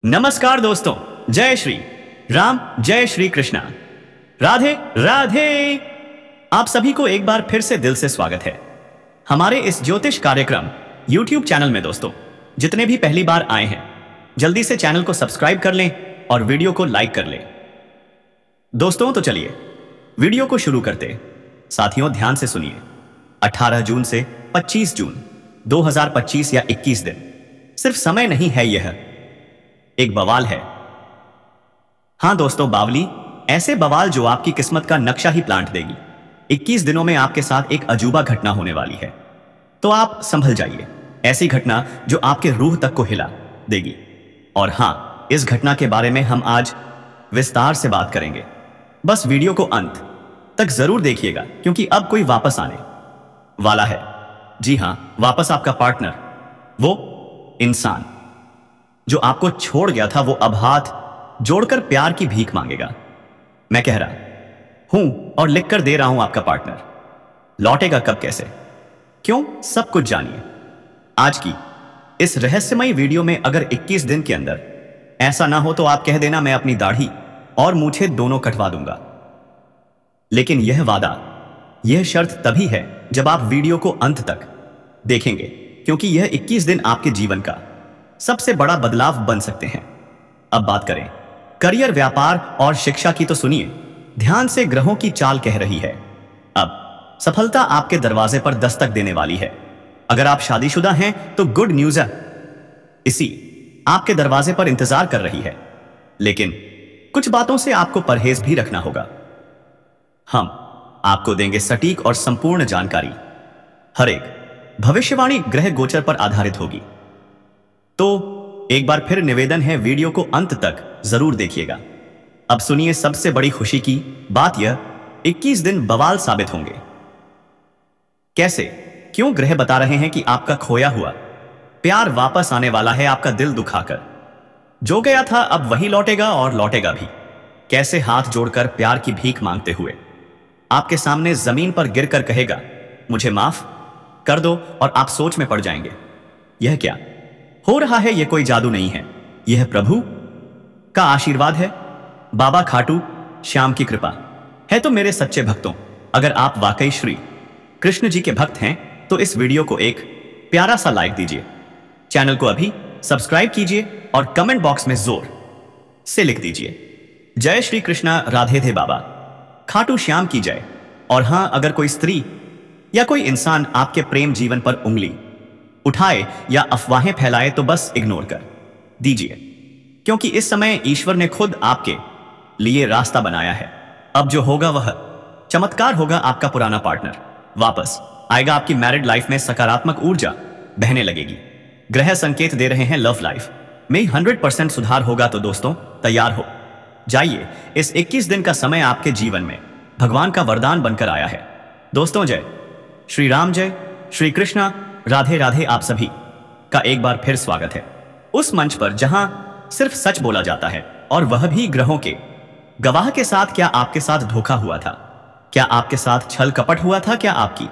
नमस्कार दोस्तों, जय श्री राम, जय श्री कृष्णा, राधे राधे। आप सभी को एक बार फिर से दिल से स्वागत है हमारे इस ज्योतिष कार्यक्रम YouTube चैनल में। दोस्तों, जितने भी पहली बार आए हैं, जल्दी से चैनल को सब्सक्राइब कर लें और वीडियो को लाइक कर लें। दोस्तों, तो चलिए वीडियो को शुरू करते। साथियों, ध्यान से सुनिए। 18 जून से 25 जून 2025 या 21 दिन सिर्फ समय नहीं है, यह एक बवाल है। हां दोस्तों, बावली, ऐसे बवाल जो आपकी किस्मत का नक्शा ही पलट देगी। 21 दिनों में आपके साथ एक अजूबा घटना होने वाली है, तो आप संभल जाइए। ऐसी घटना जो आपके रूह तक को हिला देगी। और हां, इस घटना के बारे में हम आज विस्तार से बात करेंगे। बस वीडियो को अंत तक जरूर देखिएगा, क्योंकि अब कोई वापस आने वाला है। जी हां, वापस आपका पार्टनर, वो इंसान जो आपको छोड़ गया था, वो अब हाथ जोड़कर प्यार की भीख मांगेगा। मैं कह रहा हूं और लिखकर दे रहा हूं, आपका पार्टनर लौटेगा कब, कैसे, क्यों, सब कुछ जानिए आज की इस रहस्यमयी वीडियो में। अगर 21 दिन के अंदर ऐसा ना हो तो आप कह देना, मैं अपनी दाढ़ी और मूछें दोनों कटवा दूंगा। लेकिन यह वादा, यह शर्त तभी है जब आप वीडियो को अंत तक देखेंगे, क्योंकि यह 21 दिन आपके जीवन का सबसे बड़ा बदलाव बन सकते हैं। अब बात करें करियर, व्यापार और शिक्षा की, तो सुनिए ध्यान से। ग्रहों की चाल कह रही है अब सफलता आपके दरवाजे पर दस्तक देने वाली है। अगर आप शादीशुदा हैं तो गुड न्यूज है, इसी आपके दरवाजे पर इंतजार कर रही है। लेकिन कुछ बातों से आपको परहेज भी रखना होगा। हम आपको देंगे सटीक और संपूर्ण जानकारी। हर एक भविष्यवाणी ग्रह गोचर पर आधारित होगी। तो एक बार फिर निवेदन है, वीडियो को अंत तक जरूर देखिएगा। अब सुनिए सबसे बड़ी खुशी की बात, यह 21 दिन बवाल साबित होंगे। कैसे, क्यों? ग्रह बता रहे हैं कि आपका खोया हुआ प्यार वापस आने वाला है। आपका दिल दुखाकर जो गया था, अब वही लौटेगा और लौटेगा भी। कैसे? हाथ जोड़कर प्यार की भीख मांगते हुए आपके सामने जमीन पर गिरकर कहेगा, मुझे माफ कर दो। और आप सोच में पड़ जाएंगे, यह क्या हो रहा है? यह कोई जादू नहीं है, यह प्रभु का आशीर्वाद है, बाबा खाटू श्याम की कृपा है। तो मेरे सच्चे भक्तों, अगर आप वाकई श्री कृष्ण जी के भक्त हैं तो इस वीडियो को एक प्यारा सा लाइक दीजिए, चैनल को अभी सब्सक्राइब कीजिए और कमेंट बॉक्स में जोर से लिख दीजिए, जय श्री कृष्णा, राधे थे बाबा खाटू श्याम की जय। और हां, अगर कोई स्त्री या कोई इंसान आपके प्रेम जीवन पर उंगली उठाए या अफवाहें फैलाए तो बस इग्नोर कर दीजिए, क्योंकि इस समय ईश्वर ने खुद आपके लिए रास्ता बनाया है। अब जो होगा वह चमत्कार होगा। आपका पुराना पार्टनर वापस आएगा। आपकी मैरिड लाइफ में सकारात्मक ऊर्जा बहने लगेगी। ग्रह संकेत दे रहे हैं लव लाइफ में 100% सुधार होगा। तो दोस्तों, तैयार हो जाइए। इस 21 दिन का समय आपके जीवन में भगवान का वरदान बनकर आया है। दोस्तों, जय श्री राम, जय श्री कृष्णा, राधे राधे। आप सभी का एक बार फिर स्वागत है उस मंच पर जहां सिर्फ सच बोला जाता है, और वह भी ग्रहों के गवाह के साथ। क्या आपके साथ धोखा हुआ था? क्या आपके साथ छल कपट हुआ था? क्या आपकी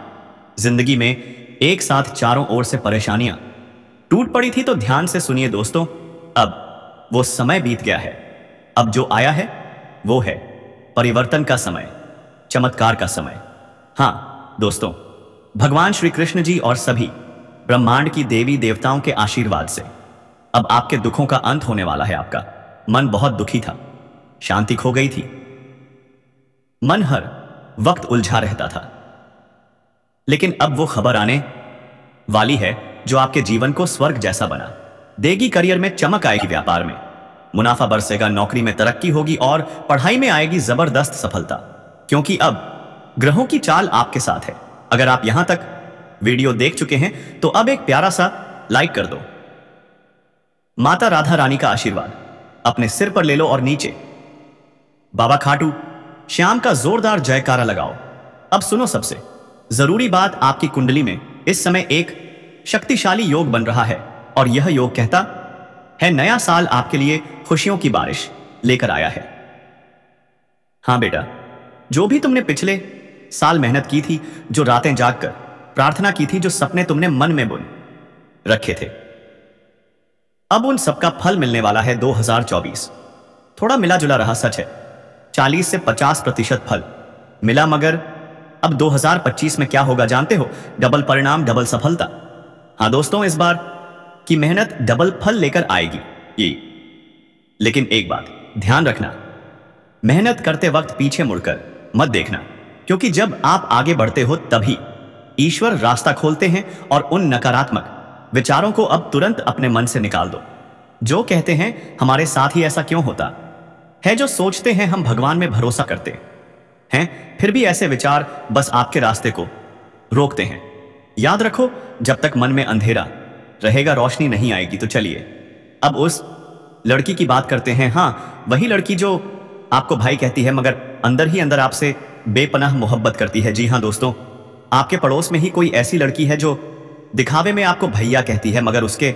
जिंदगी में एक साथ चारों ओर से परेशानियां टूट पड़ी थी? तो ध्यान से सुनिए दोस्तों, अब वो समय बीत गया है। अब जो आया है वो है परिवर्तन का समय, चमत्कार का समय। हां दोस्तों, भगवान श्री कृष्ण जी और सभी ब्रह्मांड की देवी देवताओं के आशीर्वाद से अब आपके दुखों का अंत होने वाला है। आपका मन बहुत दुखी था, शांति खो गई थी, मन हर वक्त उलझा रहता था। लेकिन अब वो खबर आने वाली है जो आपके जीवन को स्वर्ग जैसा बना देगी। करियर में चमक आएगी, व्यापार में मुनाफा बरसेगा, नौकरी में तरक्की होगी और पढ़ाई में आएगी जबरदस्त सफलता, क्योंकि अब ग्रहों की चाल आपके साथ है। अगर आप यहां तक वीडियो देख चुके हैं तो अब एक प्यारा सा लाइक कर दो। माता राधा रानी का आशीर्वाद अपने सिर पर ले लो और नीचे बाबा खाटू श्याम का जोरदार जयकारा लगाओ। अब सुनो सबसे जरूरी बात, आपकी कुंडली में इस समय एक शक्तिशाली योग बन रहा है, और यह योग कहता है नया साल आपके लिए खुशियों की बारिश लेकर आया है। हां बेटा, जो भी तुमने पिछले साल मेहनत की थी, जो रातें जागकर प्रार्थना की थी, जो सपने तुमने मन में बुन रखे थे, अब उन सबका फल मिलने वाला है 2024। थोड़ा मिला जुला रहा सच है, 40 से 50% फल मिला, मगर अब 2025 में क्या होगा जानते हो? डबल परिणाम, डबल सफलता। हाँ दोस्तों, इस बार की मेहनत डबल फल लेकर आएगी ये। लेकिन एक बात ध्यान रखना, मेहनत करते वक्त पीछे मुड़कर मत देखना, क्योंकि जब आप आगे बढ़ते हो तभी ईश्वर रास्ता खोलते हैं। और उन नकारात्मक विचारों को अब तुरंत अपने मन से निकाल दो, जो कहते हैं हमारे साथ ही ऐसा क्यों होता है, जो सोचते हैं हम भगवान में भरोसा करते हैं, फिर भी ऐसे विचार बस आपके रास्ते को रोकते हैं। याद रखो, जब तक मन में अंधेरा रहेगा रोशनी नहीं आएगी। तो चलिए अब उस लड़की की बात करते हैं। हाँ, वही लड़की जो आपको भाई कहती है, मगर अंदर ही अंदर आपसे बेपनाह मोहब्बत करती है। जी हाँ दोस्तों, आपके पड़ोस में ही कोई ऐसी लड़की है जो दिखावे में आपको भैया कहती है, मगर उसके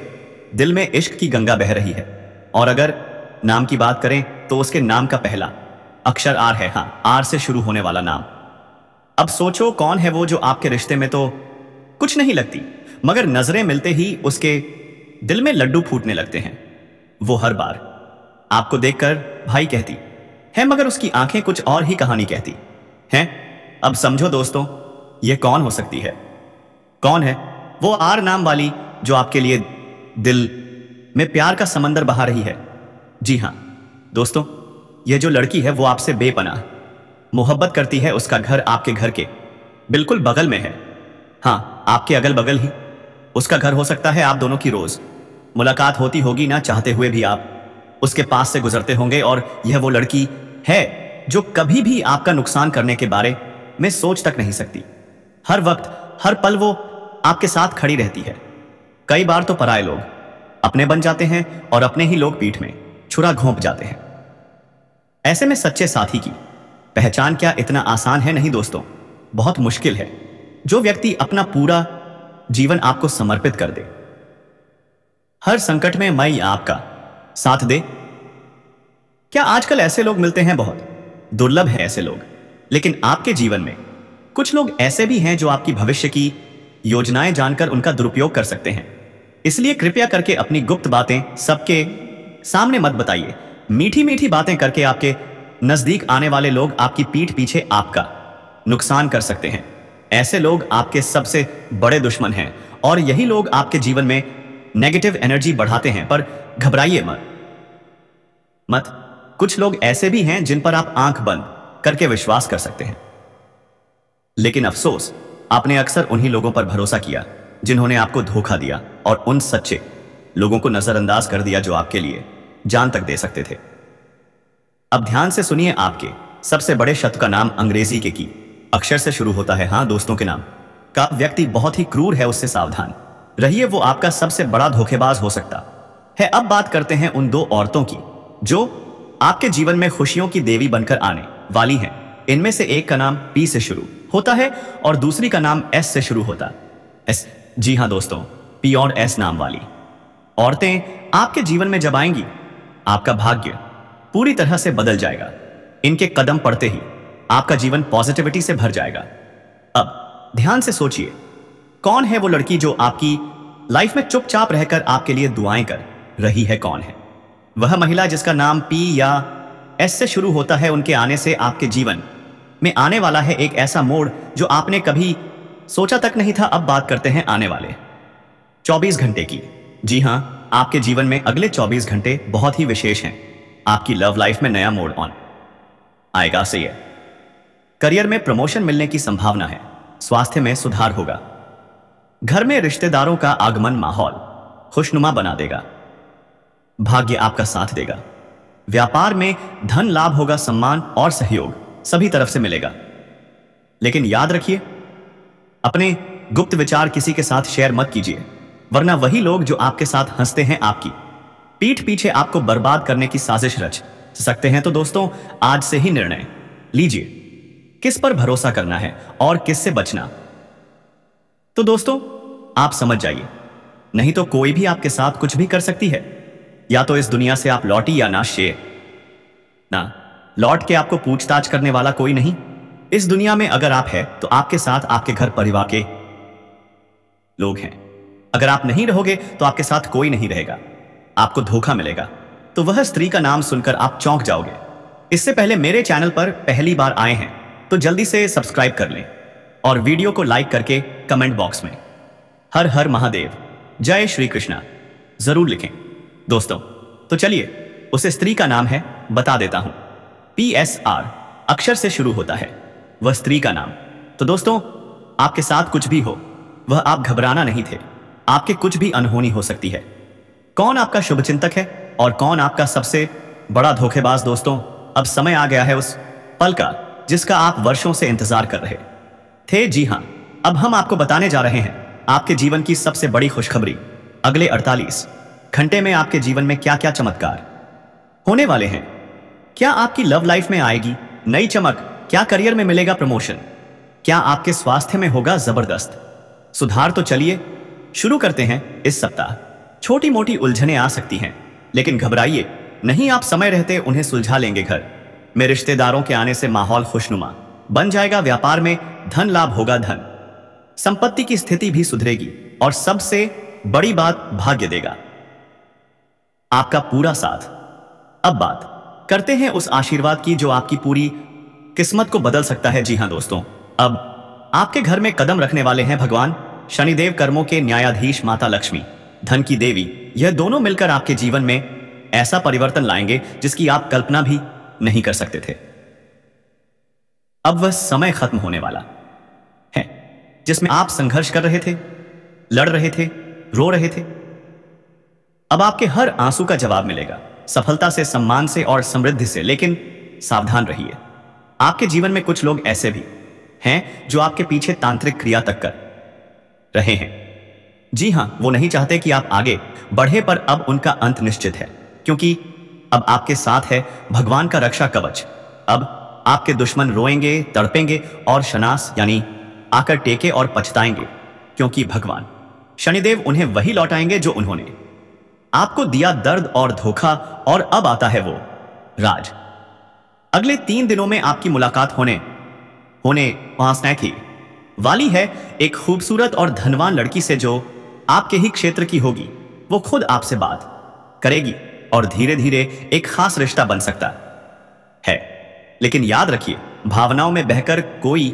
दिल में इश्क की गंगा बह रही है। और अगर नाम की बात करें तो उसके नाम का पहला अक्षर आर है। हाँ, आर से शुरू होने वाला नाम। अब सोचो कौन है वो जो आपके रिश्ते में तो कुछ नहीं लगती, मगर नजरें मिलते ही उसके दिल में लड्डू फूटने लगते हैं। वो हर बार आपको देखकर भाई कहती है, मगर उसकी आंखें कुछ और ही कहानी कहती हैं। अब समझो दोस्तों, ये कौन हो सकती है? कौन है वो आर नाम वाली जो आपके लिए दिल में प्यार का समंदर बहा रही है? जी हां दोस्तों, ये जो लड़की है वो आपसे बेपनाह मोहब्बत करती है। उसका घर आपके घर के बिल्कुल बगल में है। हां, आपके अगल बगल ही उसका घर हो सकता है। आप दोनों की रोज मुलाकात होती होगी, ना चाहते हुए भी आप उसके पास से गुजरते होंगे। और यह वो लड़की है जो कभी भी आपका नुकसान करने के बारे में सोच तक नहीं सकती। हर वक्त हर पल वो आपके साथ खड़ी रहती है। कई बार तो पराये लोग अपने बन जाते हैं और अपने ही लोग पीठ में छुरा घोंप जाते हैं। ऐसे में सच्चे साथी की पहचान क्या इतना आसान है? नहीं दोस्तों, बहुत मुश्किल है। जो व्यक्ति अपना पूरा जीवन आपको समर्पित कर दे, हर संकट में मैं आपका साथ दे। क्या आजकल ऐसे लोग मिलते हैं? बहुत दुर्लभ है ऐसे लोग। लेकिन आपके जीवन में कुछ लोग ऐसे भी हैं जो आपकी भविष्य की योजनाएं जानकर उनका दुरुपयोग कर सकते हैं। इसलिए कृपया करके अपनी गुप्त बातें सबके सामने मत बताइए। मीठी मीठी बातें करके आपके नजदीक आने वाले लोग आपकी पीठ पीछे आपका नुकसान कर सकते हैं। ऐसे लोग आपके सबसे बड़े दुश्मन हैं और यही लोग आपके जीवन में नेगेटिव एनर्जी बढ़ाते हैं। पर घबराइए मत। कुछ लोग ऐसे भी हैं जिन पर आप आंख बंद करके विश्वास कर सकते हैं। लेकिन अफसोस, आपने अक्सर उन्हीं लोगों पर भरोसा किया जिन्होंने आपको धोखा दिया, और उन सच्चे लोगों को नजरअंदाज कर दिया जो आपके लिए जान तक दे सकते थे। अब ध्यान से सुनिए, आपके सबसे बड़े शत्रु का नाम अंग्रेजी के की अक्षर से शुरू होता है। हाँ दोस्तों, के नाम का व्यक्ति बहुत ही क्रूर है, उससे सावधान रहिए। वो आपका सबसे बड़ा धोखेबाज हो सकता है। अब बात करते हैं उन दो औरतों की जो आपके जीवन में खुशियों की देवी बनकर आने वाली हैं। इनमें से एक का नाम पी से शुरू होता है और दूसरी का नाम एस से शुरू होता है। एस, जी हाँ दोस्तों, पी और एस नाम वाली औरतें आपके जीवन में जब आएंगी, आपका भाग्य पूरी तरह से बदल जाएगा। इनके कदम पड़ते ही आपका जीवन पॉजिटिविटी से भर जाएगा। अब ध्यान से सोचिए, कौन है वो लड़की जो आपकी लाइफ में चुपचाप रहकर आपके लिए दुआएं कर रही है? कौन है वह महिला जिसका नाम पी या एस से शुरू होता है? उनके आने से आपके जीवन में आने वाला है एक ऐसा मोड़ जो आपने कभी सोचा तक नहीं था। अब बात करते हैं आने वाले 24 घंटे की। जी हां, आपके जीवन में अगले 24 घंटे बहुत ही विशेष हैं। आपकी लव लाइफ में नया मोड़ ऑन आएगा। सही है, करियर में प्रमोशन मिलने की संभावना है। स्वास्थ्य में सुधार होगा। घर में रिश्तेदारों का आगमन माहौल खुशनुमा बना देगा। भाग्य आपका साथ देगा। व्यापार में धन लाभ होगा। सम्मान और सहयोग सभी तरफ से मिलेगा। लेकिन याद रखिए, अपने गुप्त विचार किसी के साथ शेयर मत कीजिए, वरना वही लोग जो आपके साथ हंसते हैं आपकी पीठ पीछे आपको बर्बाद करने की साजिश रच सकते हैं। तो दोस्तों, आज से ही निर्णय लीजिए किस पर भरोसा करना है और किस से बचना। तो दोस्तों, आप समझ जाइए, नहीं तो कोई भी आपके साथ कुछ भी कर सकती है। या तो इस दुनिया से आप लौटी या ना शेर ना लौट के आपको पूछताछ करने वाला कोई नहीं। इस दुनिया में अगर आप हैं तो आपके साथ आपके घर परिवार के लोग हैं। अगर आप नहीं रहोगे तो आपके साथ कोई नहीं रहेगा। आपको धोखा मिलेगा, तो वह स्त्री का नाम सुनकर आप चौंक जाओगे। इससे पहले मेरे चैनल पर पहली बार आए हैं तो जल्दी से सब्सक्राइब कर लें और वीडियो को लाइक करके कमेंट बॉक्स में हर हर महादेव, जय श्री कृष्णा जरूर लिखें। दोस्तों, तो चलिए उस स्त्री का नाम है बता देता हूं। PSR अक्षर से शुरू होता है वह स्त्री का नाम। तो दोस्तों, आपके साथ कुछ भी हो वह आप घबराना नहीं थे। आपके कुछ भी अनहोनी हो सकती है। कौन आपका शुभचिंतक है और कौन आपका सबसे बड़ा धोखेबाज? दोस्तों, अब समय आ गया है उस पल का जिसका आप वर्षों से इंतजार कर रहे थे। जी हां, अब हम आपको बताने जा रहे हैं आपके जीवन की सबसे बड़ी खुशखबरी। अगले 48 घंटे में आपके जीवन में क्या क्या चमत्कार होने वाले हैं। क्या आपकी लव लाइफ में आएगी नई चमक? क्या करियर में मिलेगा प्रमोशन? क्या आपके स्वास्थ्य में होगा जबरदस्त सुधार? तो चलिए शुरू करते हैं। इस सप्ताह छोटी मोटी उलझनें आ सकती हैं, लेकिन घबराइए नहीं, आप समय रहते उन्हें सुलझा लेंगे। घर में रिश्तेदारों के आने से माहौल खुशनुमा बन जाएगा। व्यापार में धन लाभ होगा। धन संपत्ति की स्थिति भी सुधरेगी और सबसे बड़ी बात, भाग्य देगा आपका पूरा साथ। अब बात करते हैं उस आशीर्वाद की जो आपकी पूरी किस्मत को बदल सकता है। जी हां दोस्तों, अब आपके घर में कदम रखने वाले हैं भगवान शनिदेव, कर्मों के न्यायाधीश, माता लक्ष्मी, धन की देवी। यह दोनों मिलकर आपके जीवन में ऐसा परिवर्तन लाएंगे जिसकी आप कल्पना भी नहीं कर सकते थे। अब वह समय खत्म होने वाला है जिसमें आप संघर्ष कर रहे थे, लड़ रहे थे, रो रहे थे। अब आपके हर आंसू का जवाब मिलेगा, सफलता से, सम्मान से और समृद्धि से। लेकिन सावधान रहिए, आपके जीवन में कुछ लोग ऐसे भी हैं जो आपके पीछे तांत्रिक क्रिया तक कर रहे हैं। जी हां, वो नहीं चाहते कि आप आगे बढ़े, पर अब उनका अंत निश्चित है, क्योंकि अब आपके साथ है भगवान का रक्षा कवच। अब आपके दुश्मन रोएंगे, तड़पेंगे और शनास यानी आकर टेके और पछताएंगे, क्योंकि भगवान शनिदेव उन्हें वही लौटाएंगे जो उन्होंने आपको दिया, दर्द और धोखा। और अब आता है वो राज। अगले 3 दिनों में आपकी मुलाकात होने पहुंचने की वाली है एक खूबसूरत और धनवान लड़की से जो आपके ही क्षेत्र की होगी। वो खुद आपसे बात करेगी और धीरे धीरे एक खास रिश्ता बन सकता है। लेकिन याद रखिए, भावनाओं में बहकर कोई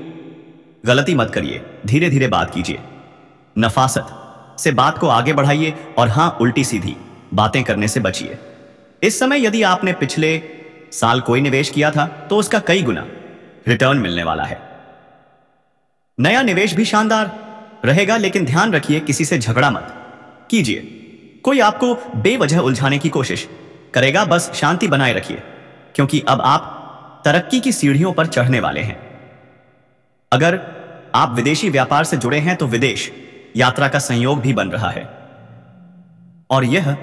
गलती मत करिए। धीरे धीरे बात कीजिए, नफासत से बात को आगे बढ़ाइए और हां, उल्टी सीधी बातें करने से बचिए। इस समय यदि आपने पिछले साल कोई निवेश किया था तो उसका कई गुना रिटर्न मिलने वाला है। नया निवेश भी शानदार रहेगा, लेकिन ध्यान रखिए किसी से झगड़ा मत कीजिए। कोई आपको बेवजह उलझाने की कोशिश करेगा, बस शांति बनाए रखिए, क्योंकि अब आप तरक्की की सीढ़ियों पर चढ़ने वाले हैं। अगर आप विदेशी व्यापार से जुड़े हैं तो विदेश यात्रा का संयोग भी बन रहा है और यह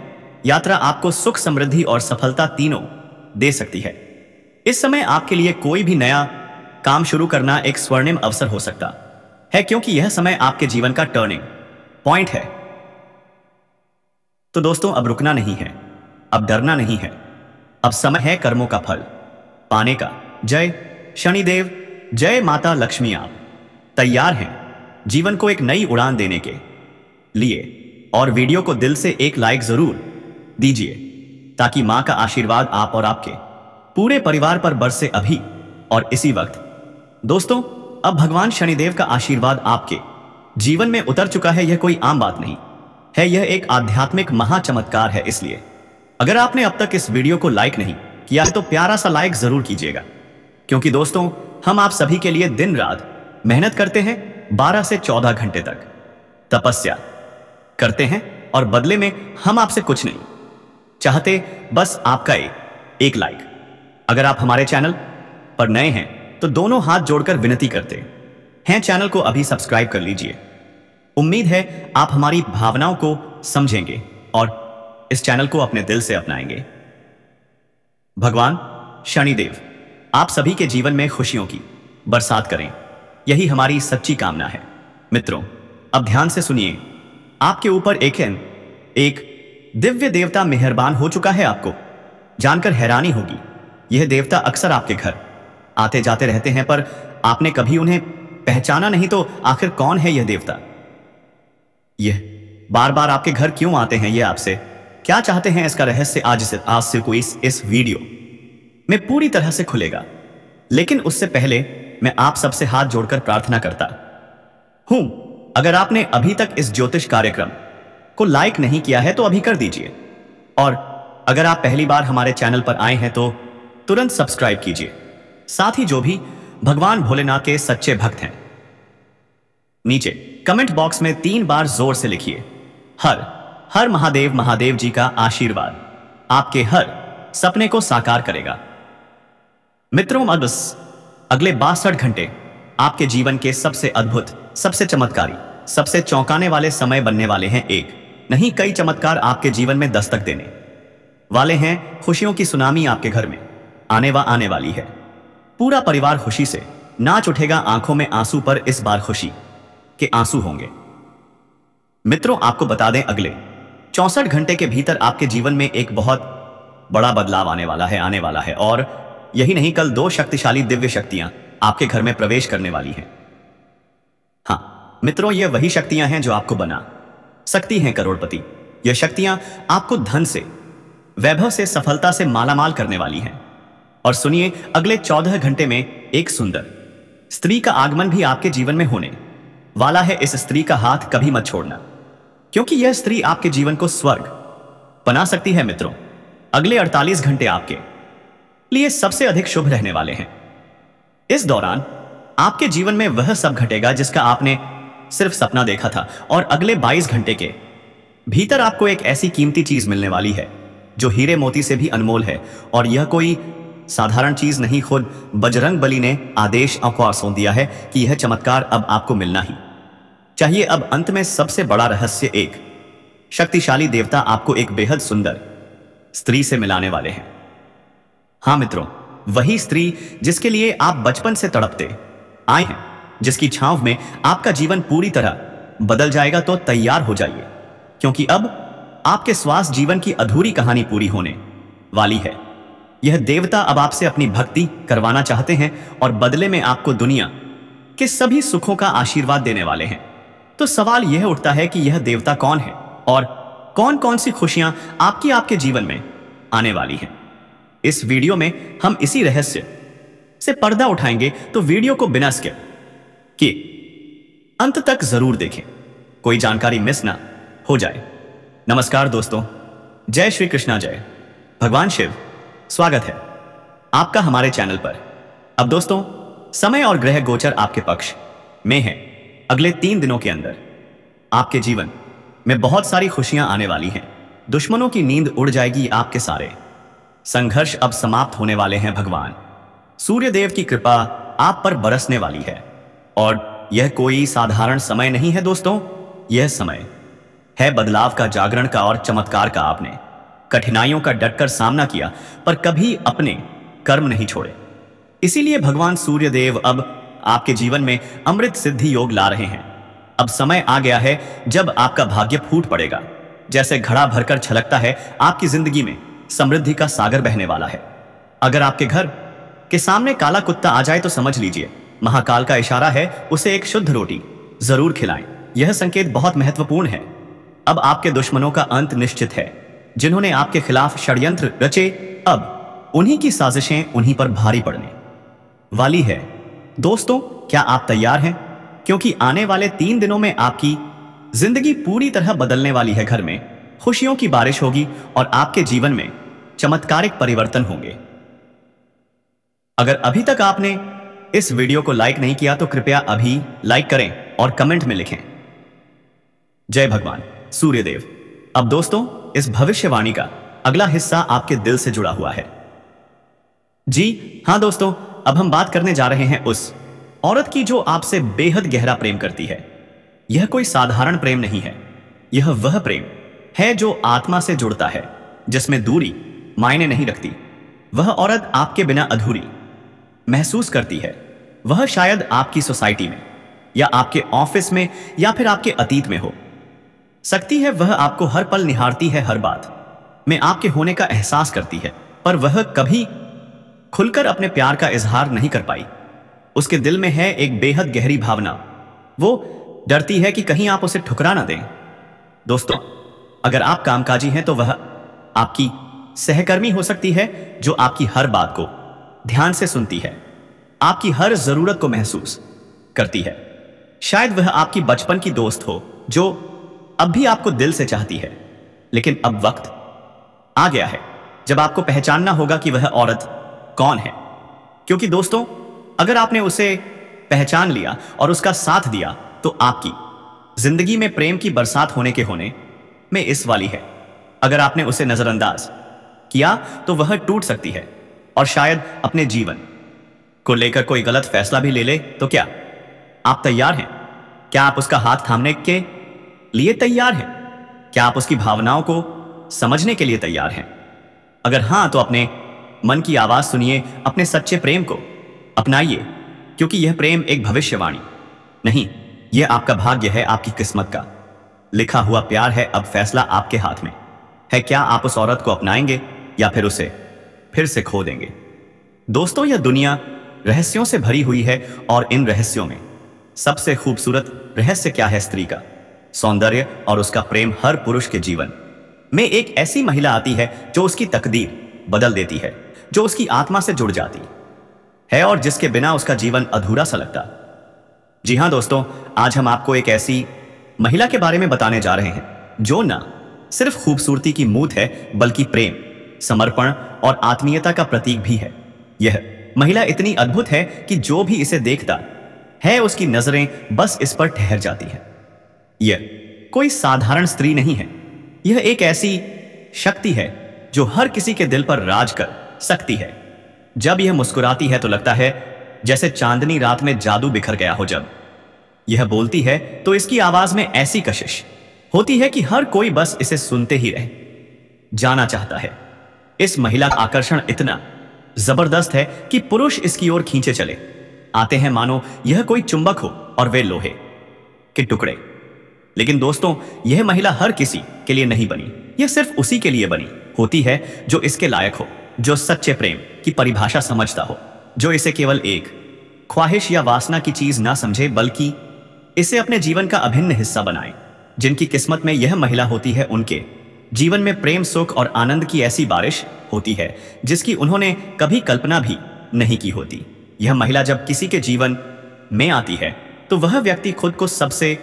यात्रा आपको सुख, समृद्धि और सफलता तीनों दे सकती है। इस समय आपके लिए कोई भी नया काम शुरू करना एक स्वर्णिम अवसर हो सकता है, क्योंकि यह समय आपके जीवन का टर्निंग पॉइंट है। तो दोस्तों, अब रुकना नहीं है, अब डरना नहीं है, अब समय है कर्मों का फल पाने का। जय शनिदेव, जय माता लक्ष्मी। आप तैयार हैं जीवन को एक नई उड़ान देने के लिए? और वीडियो को दिल से एक लाइक जरूर दीजिए ताकि मां का आशीर्वाद आप और आपके पूरे परिवार पर बरसे अभी और इसी वक्त। दोस्तों, अब भगवान शनिदेव का आशीर्वाद आपके जीवन में उतर चुका है। यह कोई आम बात नहीं है, यह एक आध्यात्मिक महाचमत्कार है। इसलिए अगर आपने अब तक इस वीडियो को लाइक नहीं किया तो प्यारा सा लाइक जरूर कीजिएगा, क्योंकि दोस्तों, हम आप सभी के लिए दिन रात मेहनत करते हैं, 12 से 14 घंटे तक तपस्या करते हैं और बदले में हम आपसे कुछ नहीं चाहते, बस आपका एक लाइक। अगर आप हमारे चैनल पर नए हैं तो दोनों हाथ जोड़कर विनती करते हैं, चैनल को अभी सब्सक्राइब कर लीजिए। उम्मीद है आप हमारी भावनाओं को समझेंगे और इस चैनल को अपने दिल से अपनाएंगे। भगवान शनिदेव आप सभी के जीवन में खुशियों की बरसात करें, यही हमारी सच्ची कामना है। मित्रों, अब ध्यान से सुनिए, आपके ऊपर एक दिव्य देवता मेहरबान हो चुका है। आपको जानकर हैरानी होगी, यह देवता अक्सर आपके घर आते जाते रहते हैं, पर आपने कभी उन्हें पहचाना नहीं। तो आखिर कौन है यह देवता? यह बार बार आपके घर क्यों आते हैं? यह आपसे क्या चाहते हैं इसका रहस्य आज से कोई इस वीडियो में पूरी तरह से खुलेगा। लेकिन उससे पहले मैं आप सबसे हाथ जोड़कर प्रार्थना करता हूं, अगर आपने अभी तक इस ज्योतिष कार्यक्रम को लाइक नहीं किया है तो अभी कर दीजिए, और अगर आप पहली बार हमारे चैनल पर आए हैं तो तुरंत सब्सक्राइब कीजिए। साथ ही जो भी भगवान भोलेनाथ के सच्चे भक्त हैं, नीचे कमेंट बॉक्स में 3 बार जोर से लिखिए, हर हर महादेव। महादेव जी का आशीर्वाद आपके हर सपने को साकार करेगा। मित्रों, अब बस अगले 62 घंटे आपके जीवन के सबसे अद्भुत, सबसे चमत्कारी, सबसे चौंकाने वाले समय बनने वाले हैं। एक नहीं, कई चमत्कार आपके जीवन में दस्तक देने वाले हैं। खुशियों की सुनामी आपके घर में आने वाली है। पूरा परिवार खुशी से नाच उठेगा। आंखों में आंसू पर इस बार खुशी के आंसू होंगे। मित्रों, आपको बता दें, अगले 64 घंटे के भीतर आपके जीवन में एक बहुत बड़ा बदलाव आने वाला है। और यही नहीं, कल 2 शक्तिशाली दिव्य शक्तियां आपके घर में प्रवेश करने वाली हैं। हाँ मित्रों, ये वही शक्तियां हैं जो आपको बना सकती हैं करोड़पति। ये शक्तियां आपको धन से, वैभव से, सफलता से मालामाल करने वाली हैं। और सुनिए, अगले 14 घंटे में एक सुंदर स्त्री का आगमन भी आपके जीवन में होने वाला है। इस स्त्री का हाथ कभी मत छोड़ना, क्योंकि यह स्त्री आपके जीवन को स्वर्ग बना सकती है। मित्रों, अगले 48 घंटे आपके लिए सबसे अधिक शुभ रहने वाले हैं। इस दौरान आपके जीवन में वह सब घटेगा जिसका आपने सिर्फ सपना देखा था। और अगले 22 घंटे के भीतर आपको एक ऐसी कीमती चीज मिलने वाली है जो हीरे मोती से भी अनमोल है। और यह कोई साधारण चीज नहीं, खुद बजरंग बली ने आदेश सौंप दिया है कि यह चमत्कार अब आपको मिलना ही चाहिए। अब अंत में सबसे बड़ा रहस्य, एक शक्तिशाली देवता आपको एक बेहद सुंदर स्त्री से मिलाने वाले हैं। हाँ मित्रों, वही स्त्री जिसके लिए आप बचपन से तड़पते आए हैं, जिसकी छांव में आपका जीवन पूरी तरह बदल जाएगा। तो तैयार हो जाइए, क्योंकि अब आपके स्वास्थ्य जीवन की अधूरी कहानी पूरी होने वाली है। यह देवता अब आपसे अपनी भक्ति करवाना चाहते हैं और बदले में आपको दुनिया के सभी सुखों का आशीर्वाद देने वाले हैं। तो सवाल यह उठता है कि यह देवता कौन है और कौन कौन सी खुशियां आपके जीवन में आने वाली हैं। इस वीडियो में हम इसी रहस्य से पर्दा उठाएंगे, तो वीडियो को बिना स्किप किए अंत तक जरूर देखें, कोई जानकारी मिस ना हो जाए। नमस्कार दोस्तों, जय श्री कृष्णा, जय भगवान शिव। स्वागत है आपका हमारे चैनल पर। अब दोस्तों, समय और ग्रह गोचर आपके पक्ष में है। अगले 3 दिनों के अंदर आपके जीवन में बहुत सारी खुशियां आने वाली हैं। दुश्मनों की नींद उड़ जाएगी। आपके सारे संघर्ष अब समाप्त होने वाले हैं। भगवान सूर्यदेव की कृपा आप पर बरसने वाली है। और यह कोई साधारण समय नहीं है दोस्तों, यह समय है बदलाव का, जागरण का और चमत्कार का। आपने कठिनाइयों का डटकर सामना किया, पर कभी अपने कर्म नहीं छोड़े। इसीलिए भगवान सूर्यदेव अब आपके जीवन में अमृत सिद्धि योग ला रहे हैं। अब समय आ गया है जब आपका भाग्य फूट पड़ेगा। जैसे घड़ा भरकर छलकता है, आपकी जिंदगी में समृद्धि का सागर बहने वाला है। अगर आपके घर के सामने काला कुत्ता आ जाए तो समझ लीजिए महाकाल का इशारा है। उसे एक शुद्ध रोटी जरूर खिलाएं। यह संकेत बहुत महत्वपूर्ण है। अब आपके दुश्मनों का अंत निश्चित है। जिन्होंने आपके खिलाफ षड्यंत्र रचे, अब उन्हीं की साजिशें उन्हीं पर भारी पड़ने वाली है। दोस्तों, क्या आप तैयार हैं? क्योंकि आने वाले 3 दिनों में आपकी जिंदगी पूरी तरह बदलने वाली है। घर में खुशियों की बारिश होगी और आपके जीवन में चमत्कारिक परिवर्तन होंगे। अगर अभी तक आपने इस वीडियो को लाइक नहीं किया तो कृपया अभी लाइक करें और कमेंट में लिखें, जय भगवान सूर्यदेव। अब दोस्तों, इस भविष्यवाणी का अगला हिस्सा आपके दिल से जुड़ा हुआ है। जी हाँ दोस्तों, अब हम बात करने जा रहे हैं उस औरत की जो आपसे बेहद गहरा प्रेम करती है। यह कोई साधारण प्रेम नहीं है, यह वह प्रेम है जो आत्मा से जुड़ता है, जिसमें दूरी मायने नहीं रखती। वह औरत आपके बिना अधूरी महसूस करती है। वह शायद आपकी सोसाइटी में या आपके ऑफिस में या फिर आपके अतीत में हो सकती है। वह आपको हर पल निहारती है, हर बात में आपके होने का एहसास करती है, पर वह कभी खुलकर अपने प्यार का इजहार नहीं कर पाई। उसके दिल में है एक बेहद गहरी भावना। वो डरती है कि कहीं आप उसे ठुकरा ना दें। दोस्तों, अगर आप कामकाजी हैं तो वह आपकी सहकर्मी हो सकती है जो आपकी हर बात को ध्यान से सुनती है, आपकी हर जरूरत को महसूस करती है। शायद वह आपकी बचपन की दोस्त हो जो अब भी आपको दिल से चाहती है, लेकिन अब वक्त आ गया है जब आपको पहचानना होगा कि वह औरत कौन है। क्योंकि दोस्तों, अगर आपने उसे पहचान लिया और उसका साथ दिया तो आपकी जिंदगी में प्रेम की बरसात होने में इस वाली है। अगर आपने उसे नजरअंदाज किया तो वह टूट सकती है और शायद अपने जीवन को लेकर कोई गलत फैसला भी ले ले। तो क्या आप तैयार हैं? क्या आप उसका हाथ थामने के लिए तैयार हैं? क्या आप उसकी भावनाओं को समझने के लिए तैयार हैं? अगर हां, तो अपने मन की आवाज सुनिए, अपने सच्चे प्रेम को अपनाइए, क्योंकि यह प्रेम एक भविष्यवाणी नहीं, यह आपका भाग्य है, आपकी किस्मत का लिखा हुआ प्यार है। अब फैसला आपके हाथ में है। क्या आप उस औरत को अपनाएंगे या फिर उसे फिर से खो देंगे? दोस्तों, यह दुनिया रहस्यों से भरी हुई है और इन रहस्यों में सबसे खूबसूरत रहस्य क्या है? स्त्री का सौंदर्य और उसका प्रेम। हर पुरुष के जीवन में एक ऐसी महिला आती है जो उसकी तकदीर बदल देती है, जो उसकी आत्मा से जुड़ जाती है और जिसके बिना उसका जीवन अधूरा सा लगता। जी हां दोस्तों, आज हम आपको एक ऐसी महिला के बारे में बताने जा रहे हैं जो ना सिर्फ खूबसूरती की मूर्त है बल्कि प्रेम, समर्पण और आत्मीयता का प्रतीक भी है। यह महिला इतनी अद्भुत है कि जो भी इसे देखता है उसकी नजरें बस इस पर ठहर जाती है। यह कोई साधारण स्त्री नहीं है, यह एक ऐसी शक्ति है जो हर किसी के दिल पर राज कर सकती है। जब यह मुस्कुराती है तो लगता है जैसे चांदनी रात में जादू बिखर गया हो। जब यह बोलती है तो इसकी आवाज में ऐसी कशिश होती है कि हर कोई बस इसे सुनते ही रह जाना चाहता है। इस महिला का आकर्षण इतना जबरदस्त है कि पुरुष इसकी ओर खींचे चले आते हैं, मानो यह कोई चुंबक हो और वे लोहे के टुकड़े। लेकिन दोस्तों, यह महिला हर किसी के लिए नहीं बनी, यह सिर्फ उसी के लिए बनी होती है जो इसके लायक हो, जो सच्चे प्रेम की परिभाषा समझता हो, जो इसे केवल एक ख्वाहिश या वासना की चीज ना समझे बल्कि इसे अपने जीवन का अभिन्न हिस्सा बनाए। जिनकी किस्मत में यह महिला होती है, उनके जीवन में प्रेम, सुख और आनंद की ऐसी बारिश होती है जिसकी उन्होंने कभी कल्पना भी नहीं की होती। यह महिला जब किसी के जीवन में आती है तो वह व्यक्ति खुद को सबसे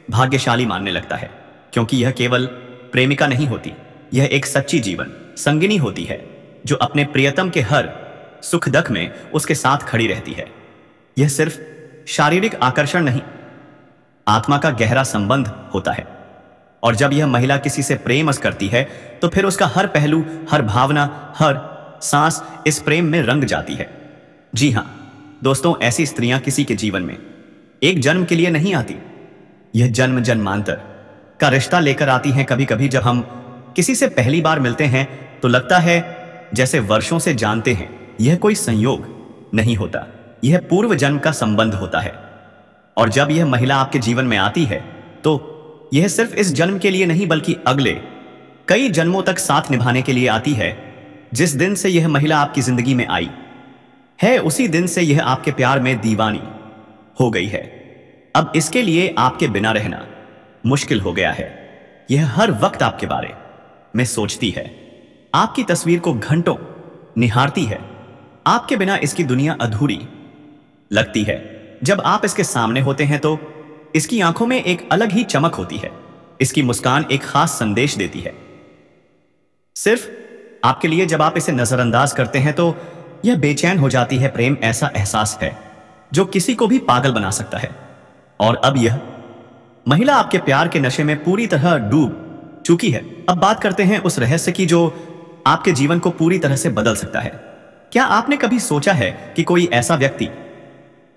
भाग्यशाली मानने लगता है, क्योंकि यह केवल प्रेमिका नहीं होती, यह एक सच्ची जीवन संगिनी होती है जो अपने प्रियतम के हर सुख दुख में उसके साथ खड़ी रहती है। यह सिर्फ शारीरिक आकर्षण नहीं, आत्मा का गहरा संबंध होता है। और जब यह महिला किसी से प्रेम करती है तो फिर उसका हर पहलू, हर भावना, हर सांस इस प्रेम में रंग जाती है। जी हां दोस्तों, ऐसी स्त्रियां किसी के जीवन में एक जन्म के लिए नहीं आती, यह जन्म जन्मांतर का रिश्ता लेकर आती हैं। कभी कभी जब हम किसी से पहली बार मिलते हैं तो लगता है जैसे वर्षों से जानते हैं। यह कोई संयोग नहीं होता, यह पूर्व जन्म का संबंध होता है। और जब यह महिला आपके जीवन में आती है तो यह सिर्फ इस जन्म के लिए नहीं बल्कि अगले कई जन्मों तक साथ निभाने के लिए आती है। जिस दिन से यह महिला आपकी जिंदगी में आई है उसी दिन से यह आपके प्यार में दीवानी हो गई है। अब इसके लिए आपके बिना रहना मुश्किल हो गया है। यह हर वक्त आपके बारे में सोचती है, आपकी तस्वीर को घंटों निहारती है। आपके बिना इसकी दुनिया अधूरी लगती है। जब आप इसके सामने होते हैं तो इसकी आंखों में एक अलग ही चमक होती है, इसकी मुस्कान एक खास संदेश देती है सिर्फ आपके लिए। जब आप इसे नजरअंदाज करते हैं तो यह बेचैन हो जाती है। प्रेम ऐसा एहसास है जो किसी को भी पागल बना सकता है। और अब यह महिला आपके प्यार के नशे में पूरी तरह डूब चुकी है। अब बात करते हैं उस रहस्य की जो आपके जीवन को पूरी तरह से बदल सकता है। क्या आपने कभी सोचा है कि कोई ऐसा व्यक्ति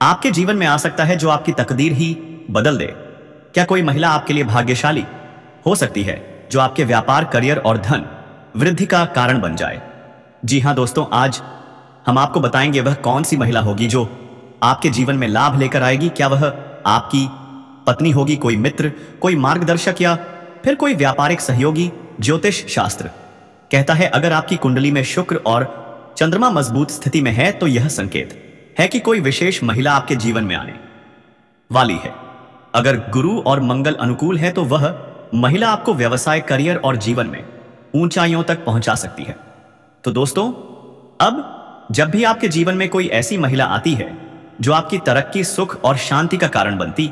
आपके जीवन में आ सकता है जो आपकी तकदीर ही बदल दे? क्या कोई महिला आपके लिए भाग्यशाली हो सकती है जो आपके व्यापार, करियर और धन वृद्धि का कारण बन जाए? जी हां दोस्तों, आज हम आपको बताएंगे वह कौन सी महिला होगी जो आपके जीवन में लाभ लेकर आएगी। क्या वह आपकी पत्नी होगी, कोई मित्र, कोई मार्गदर्शक या फिर कोई व्यापारिक सहयोगी? ज्योतिष शास्त्र कहता है अगर आपकी कुंडली में शुक्र और चंद्रमा मजबूत स्थिति में है तो यह संकेत है कि कोई विशेष महिला आपके जीवन में आने वाली है। अगर गुरु और मंगल अनुकूल है तो वह महिला आपको व्यवसाय, करियर और जीवन में ऊंचाइयों तक पहुंचा सकती है। तो दोस्तों, अब जब भी आपके जीवन में कोई ऐसी महिला आती है जो आपकी तरक्की, सुख और शांति का कारण बनती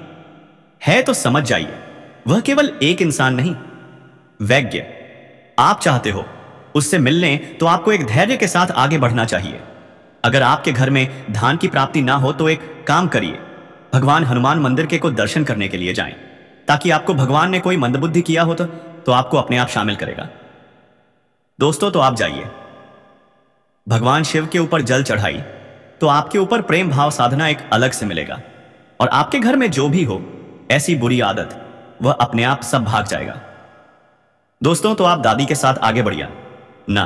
है, तो समझ जाइए वह केवल एक इंसान नहीं, वैज्ञ। आप चाहते हो उससे मिलने तो आपको एक धैर्य के साथ आगे बढ़ना चाहिए। अगर आपके घर में धान की प्राप्ति ना हो तो एक काम करिए, भगवान हनुमान मंदिर के को दर्शन करने के लिए जाएं, ताकि आपको भगवान ने कोई मंदबुद्धि किया हो तो आपको अपने आप शामिल करेगा। दोस्तों, तो आप जाइए, भगवान शिव के ऊपर जल चढ़ाई तो आपके ऊपर प्रेम भाव साधना एक अलग से मिलेगा, और आपके घर में जो भी हो ऐसी बुरी आदत वह अपने आप सब भाग जाएगा। दोस्तों, तो आप दादी के साथ आगे बढ़िया ना,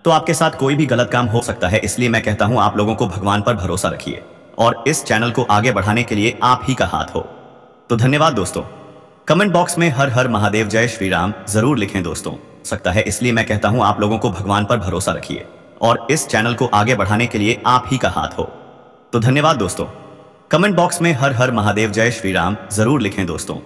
तो आपके साथ कोई भी गलत काम हो सकता है। इसलिए मैं कहता हूं आप लोगों को भगवान पर भरोसा रखिए, और इस चैनल को आगे बढ़ाने के लिए आप ही का हाथ हो। तो धन्यवाद दोस्तों। कमेंट बॉक्स में हर हर महादेव, जय श्री राम जरूर लिखें दोस्तों सकता है। इसलिए मैं कहता हूं आप लोगों को भगवान पर भरोसा रखिए, और इस चैनल को आगे बढ़ाने के लिए आप ही का हाथ हो। तो धन्यवाद दोस्तों। कमेंट बॉक्स में हर हर महादेव, जय श्री राम जरूर लिखें दोस्तों